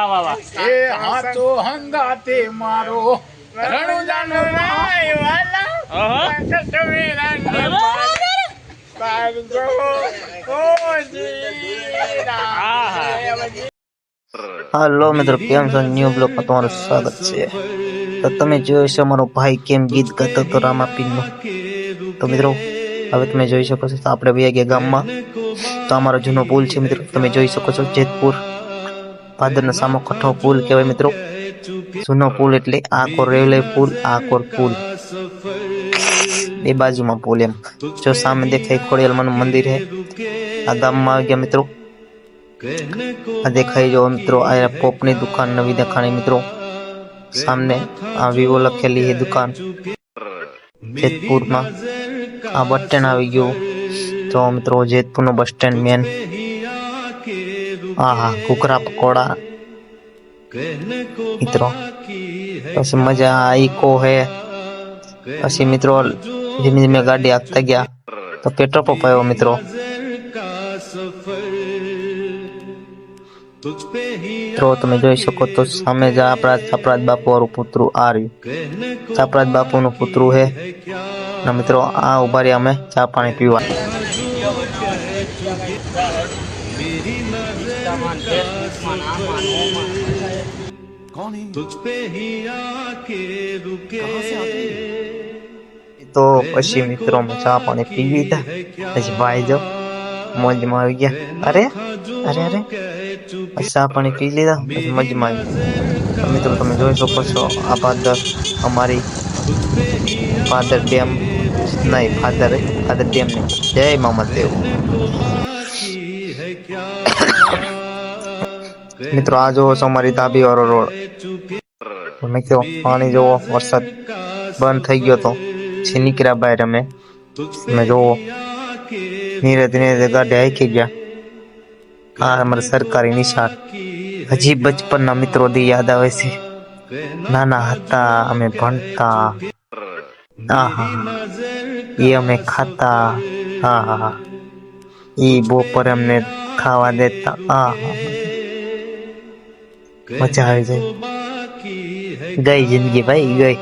એ હાચો હંગાતે મારો રણુજાનો રાય વાલા સસવેરાને પારજો ઓ જીરા હાલો મિત્રો, કેમ છો? ન્યુ બ્લોગમાં તમારું સ્વાગત છે. તો તમે જોઈ શકો મારો ભાઈ કેમ ગીત ગાતો હતો રામાપીરનું. તો મિત્રો હવે તમે જોઈ શકો છો આપણે વયા ગયા ગામમાં. તો અમારો જૂનો પુલ છે મિત્રો, તમે જોઈ શકો છો જેતપુર ભાદરનો સામો કઠો પુલ કહેવાય મિત્રો. જૂનો પુલ એટલે આકોર રેલવે પુલ, આકોર પુલ બે બાજુમાં પુલ એમ. જો સામે દેખાય ખોડિયાલમાનું મંદિર છે. આ ગામમાં આવી ગયા મિત્રો. આ દેખાઈ જો મિત્રો, આ પોપની દુકાન નવી દેખાણી મિત્રો. સામને આ વિવો લખેલી है दुकान જેતપુરમાં. આ બસ સ્ટેન્ડ આવી ગયું. તો મિત્રો જેતપુર નો બસ સ્ટેન્ડ મેન. હા કુકરા પકોડા મિત્રો. પછી મજા ઈકો હે. પછી મિત્રો ધીમે ધીમે ગાડી આગતા ગયા તો પેટ્રોલ પંપ આવ્યો મિત્રો. તો તમે જોઈ શકો તો સામે જ ચાપરાજ બાપુ વાળું પુતરું આ રહ્યું. ચાપરાજ બાપુ નું પુતરું હે. અને મિત્રો આ ઉભા રહ્યા અમે ચા પાણી પીવા. તો પછી મિત્રો અમે ચા પાણી પી લીધા. પછી ભાઈ જો મોજમાં આવી ગયા. અરે અરે અરે ચા પાણી પી લીધા પછી મજમાં આવી. મિત્રો તમે જોઈ શકો છો આ ભાદર અમારી ભાદર ડેમ નહીં, ભાદર ડેમ નહીં, જય મામાદેવ. મિત્રો આ જોવો છો અમારી ધાબી વાળો રોડ. મિત્રો પાણી જોવો, વરસાદ બંધ થઈ ગયો તો પછી નીકળ્યા બહાર અમે. તમે જોવો ધીરે ધીરે ગાડી હાકી ગયા. હા અમારે સરકારી નિશાળ. હજી બચપનના મિત્રો દી યાદ આવે છે. નાના હતા અમે ભણતા. હા એ અમે ખાતા. હા એ બપોરે અમને ખાવા દેતા. હા મજા આવી જાય. ગઈ જિંદગી ભાઈ ગઈ.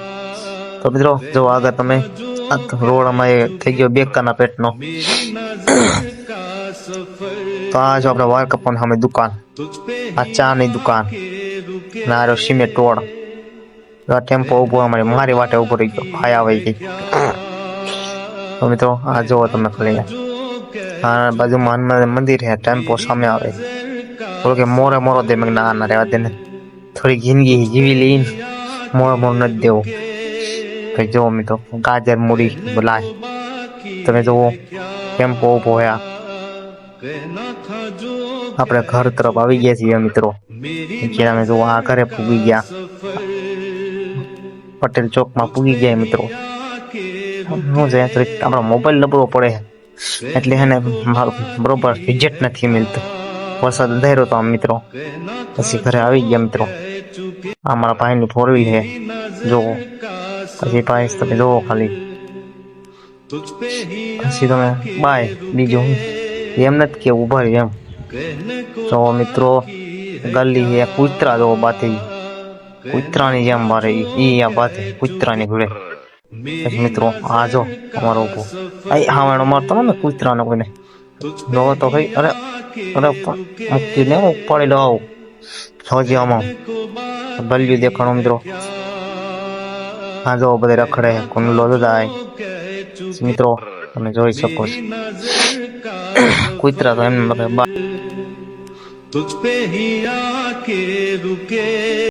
તો મિત્રો જો આગળ તમે રોડ અમારે થઈ ગયો બેકાના પેટનો. તો આ જો આપણે વાળ કપવાની સામે દુકાન. આ ચા ની દુકાન. નારો સિમેન્ટ રોડ. આ ટેમ્પો ઉભો અમારે મારી વાટે ઉભો રહી ગયો. ભાઈ આવે ગઈ. તો મિત્રો આ જોવો તમે ખાલી આ બાજુમાં હનુમાન મંદિર છે. ટેમ્પો સામે આવે. બોલો કે મોરે મોરો દે. મેં ના રહેવા દે ને, થોડી જિંદગી જીવી લઈને મોરે મોર નથી દેવો. કઈ જોવો મિત્રો ગાજર મૂડી બોલાય. તમે જોવો ટેમ્પો ઉભો હે. આપણે ઘર તરફ આવી ગયા છીએ મિત્રો. અમે જો આ ઘરે પૂગી ગયા. પટેલ ચોક માં પૂગી ગયા મિત્રો. શું છે આપડો મોબાઈલ લબડવો પડે એટલે એને બરોબર વિજેટ નથી મળતું. વરસાદ અંધારો તો આમ મિત્રો. પછી ઘરે આવી ગયા મિત્રો. આ મારા ભાઈ ની ફોર વ્હીલ છે જોવો. પછી ભાઈ તમે જોવો ખાલી. પછી તમે બાય બીજું એમ નથી કે ઉભા રહી એમ. તો મિત્રો ગલી એ કૂતરા જો બાતી. કૂતરાની જેમ મારે ઈ આ બાતે કૂતરાની ઘરે. પછી મિત્રો આ જો અમારો ઉભો. હા મારતો ને કૂતરાનો કોઈને જોવો તો ભાઈ. અરે અરે મુક્તિ ને ઉપાડી લો. સોજી આમાં ગલ્યું દેખાણું મિત્રો. હા જો બધે રખડે કોનું લોધો જાય મિત્રો. તમે જોઈ શકો છો કૂતરા તો એમને तुझ पे ही आके रुके.